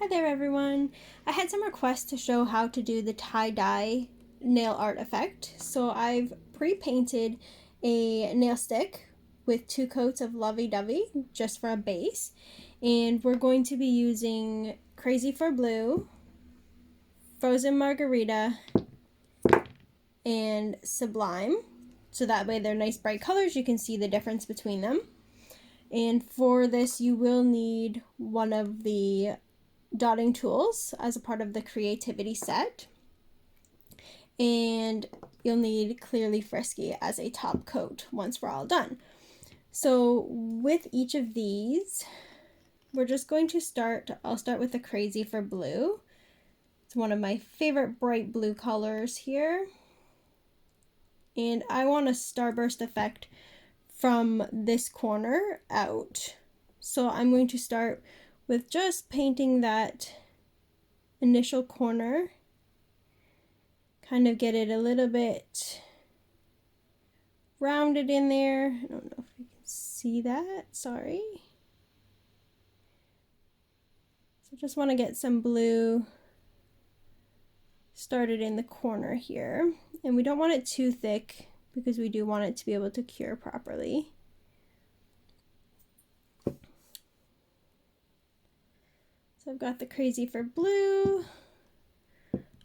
Hi there everyone! I had some requests to show how to do the tie-dye nail art effect. So I've pre-painted a nail stick with 2 coats of lovey-dovey just for a base. And we're going to be using Crazy for Blue, Frozen Margarita, and Sublime. So that way they're nice bright colors, you can see the difference between them. And for this you will need one of the dotting tools as a part of the creativity set, and you'll need Clearly Frisky as a top coat once we're all done. So with each of these we're just going to I'll start with the Crazy for Blue. It's one of my favorite bright blue colors here, and I want a starburst effect from this corner out. So I'm going to start with just painting that initial corner, kind of get it a little bit rounded in there. I don't know if you can see that, sorry. So just want to get some blue started in the corner here, and we don't want it too thick because we do want it to be able to cure properly. So I've got the Crazy for Blue.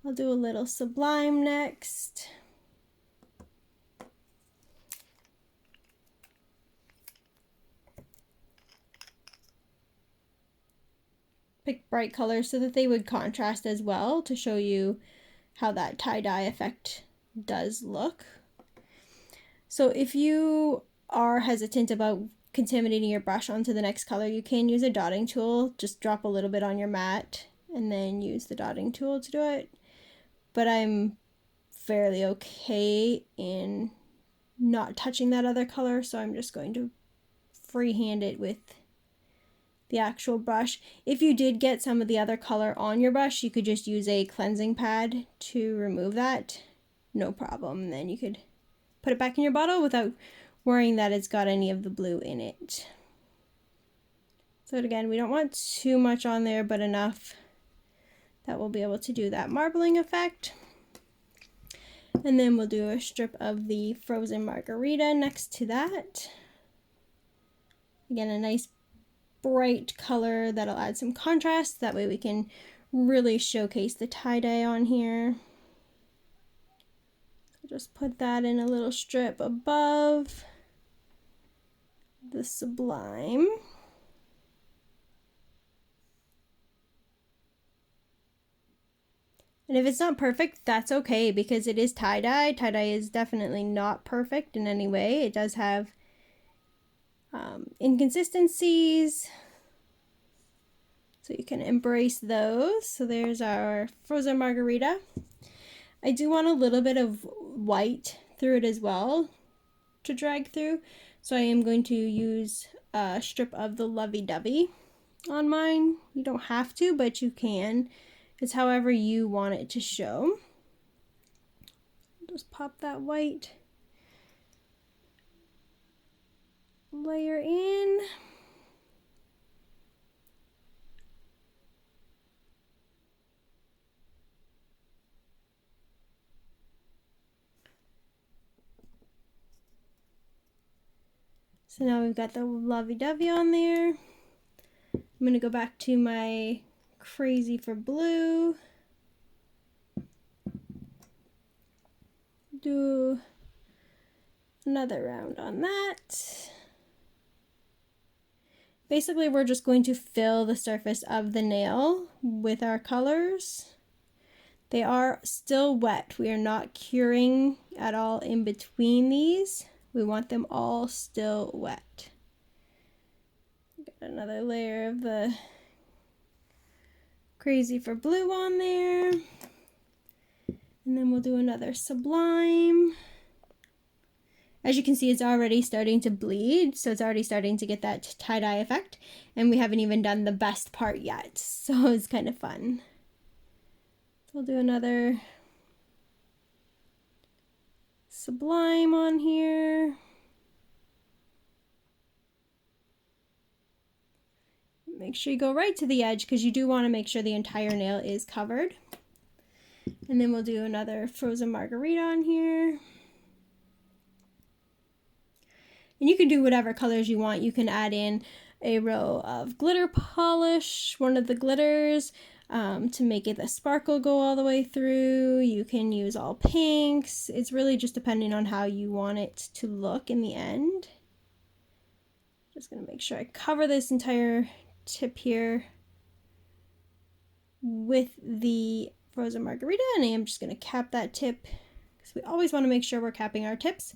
I'll do a little Sublime next. Pick bright colors so that they would contrast as well to show you how that tie-dye effect does look. So if you are hesitant about contaminating your brush onto the next color, you can use a dotting tool. Just drop a little bit on your mat and then use the dotting tool to do it. But I'm fairly okay in not touching that other color, so I'm just going to freehand it with the actual brush. If you did get some of the other color on your brush, you could just use a cleansing pad to remove that, no problem. Then you could put it back in your bottle without worrying that it's got any of the blue in it. So again, we don't want too much on there, but enough that we'll be able to do that marbling effect. And then we'll do a strip of the Frozen Margarita next to that. Again, a nice bright color that'll add some contrast. That way we can really showcase the tie-dye on here. So just put that in a little strip above the Sublime. And if it's not perfect, that's okay, because it is tie-dye. Tie-dye is definitely not perfect in any way. It does have inconsistencies, so you can embrace those. So there's our Frozen Margarita. I do want a little bit of white through it as well to drag through, so I am going to use a strip of the lovey-dovey on mine. You don't have to, but you can. It's however you want it to show. Just pop that white layer in. So now we've got the lovey-dovey on there. I'm going to go back to my Crazy for Blue. Do another round on that. Basically, we're just going to fill the surface of the nail with our colors. They are still wet. We are not curing at all in between these. We want them all still wet. Got another layer of the Crazy for Blue on there. And then we'll do another Sublime. As you can see, it's already starting to bleed, so it's already starting to get that tie-dye effect, and we haven't even done the best part yet, so it's kind of fun. So we'll do another Sublime on here. make sure you go right to the edge because you do want to make sure the entire nail is covered. And then we'll do another frozen margarita on here. And you can do whatever colors you want. You can add in a row of glitter polish, one of the glitters, to make it the sparkle go all the way through. You can use all pinks. It's really just depending on how you want it to look in the end. Just gonna make sure I cover this entire tip here with the frozen margarita, and I am just gonna cap that tip because we always want to make sure we're capping our tips.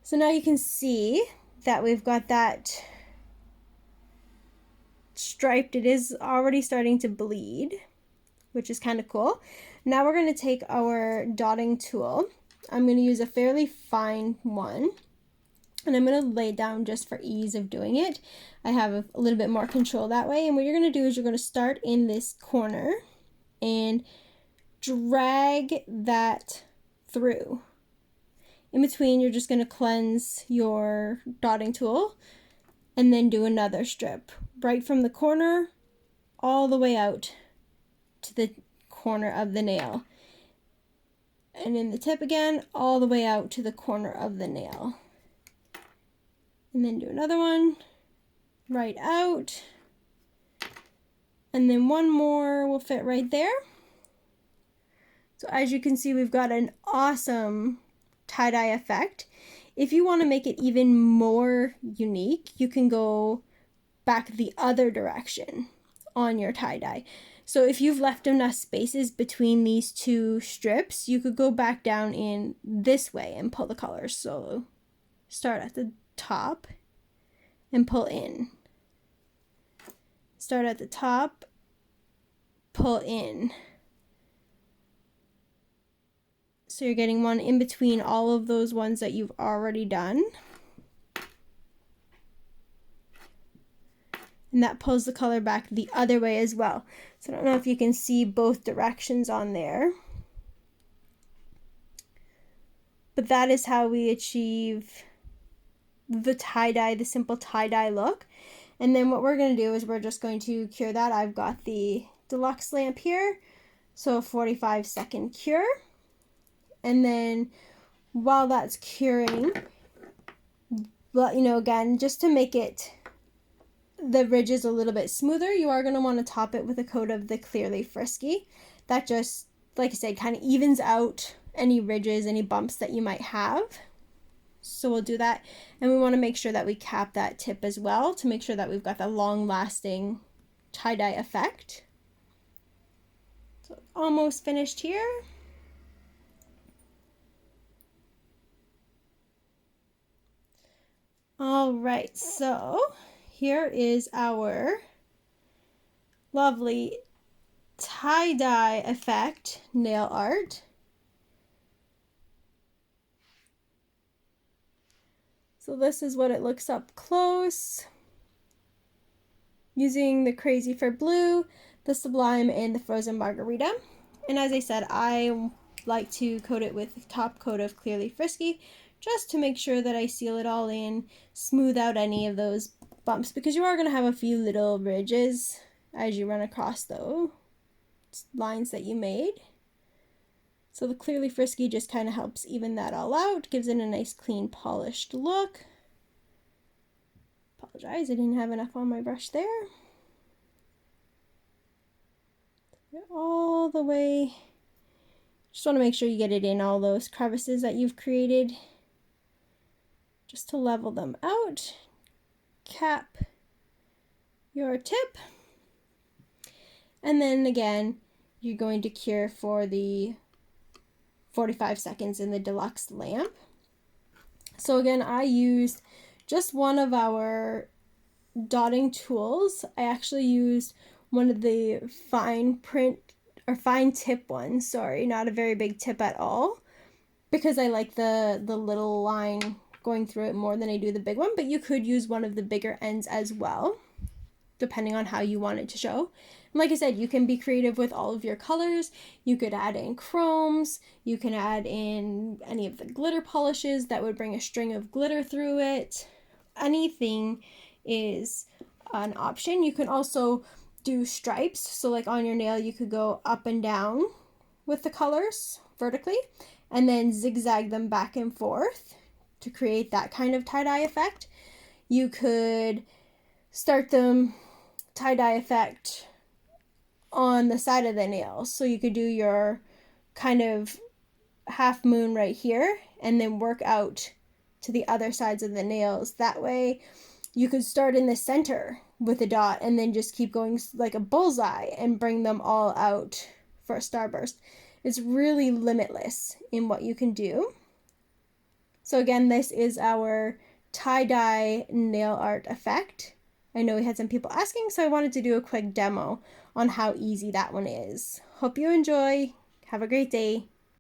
So now you can see that we've got that striped. It is already starting to bleed, which is kind of cool. Now we're going to take our dotting tool. I'm going to use a fairly fine one, and I'm going to lay it down just for ease of doing it. I have a little bit more control that way, and what you're going to do is you're going to start in this corner and drag that through. In between, you're just going to cleanse your dotting tool and then do another strip right from the corner all the way out to the corner of the nail. And in the tip again, all the way out to the corner of the nail. And then do another one right out. And then one more will fit right there. So as you can see, we've got an awesome tie-dye effect. If you want to make it even more unique, you can go back the other direction on your tie-dye. So if you've left enough spaces between these two strips, you could go back down in this way and pull the colors. So start at the top and pull in. Start at the top, pull in. So you're getting one in between all of those ones that you've already done. And that pulls the color back the other way as well. So I don't know if you can see both directions on there. But that is how we achieve the tie-dye, the simple tie-dye look. And then what we're going to do is we're just going to cure that. I've got the deluxe lamp here. So a 45-second cure. And then while that's curing, well, you know, again, just to make it the ridges a little bit smoother, you are going to want to top it with a coat of the Clearly Frisky. That just, like I said, kind of evens out any ridges, any bumps that you might have. So we'll do that. And we want to make sure that we cap that tip as well to make sure that we've got the long-lasting tie-dye effect. So almost finished here. All right, so here is our lovely tie-dye effect nail art. So this is what it looks up close. Using the Crazy for Blue, the Sublime, and the Frozen Margarita. And as I said, I like to coat it with a top coat of Clearly Frisky, just to make sure that I seal it all in, smooth out any of those bumps, because you are going to have a few little ridges as you run across those lines that you made. So the Clearly Frisky just kind of helps even that all out, gives it a nice clean polished look. Apologize, I didn't have enough on my brush there. All the way, just want to make sure you get it in all those crevices that you've created, just to level them out. Cap your tip, and then again you're going to cure for the 45 seconds in the deluxe lamp. So again, I used just one of our dotting tools. I actually used one of the fine tip ones, sorry, not a very big tip at all, because I like the little line going through it more than I do the big one, but you could use one of the bigger ends as well, depending on how you want it to show. And like I said, you can be creative with all of your colors. You could add in chromes, you can add in any of the glitter polishes that would bring a string of glitter through it. Anything is an option. You can also do stripes. So like on your nail, you could go up and down with the colors vertically and then zigzag them back and forth to create that kind of tie-dye effect. You could start the tie-dye effect on the side of the nails. So you could do your kind of half moon right here and then work out to the other sides of the nails. That way you could start in the center with a dot and then just keep going like a bullseye and bring them all out for a starburst. It's really limitless in what you can do. So again, this is our tie-dye nail art effect. I know we had some people asking, so I wanted to do a quick demo on how easy that one is. Hope you enjoy. Have a great day.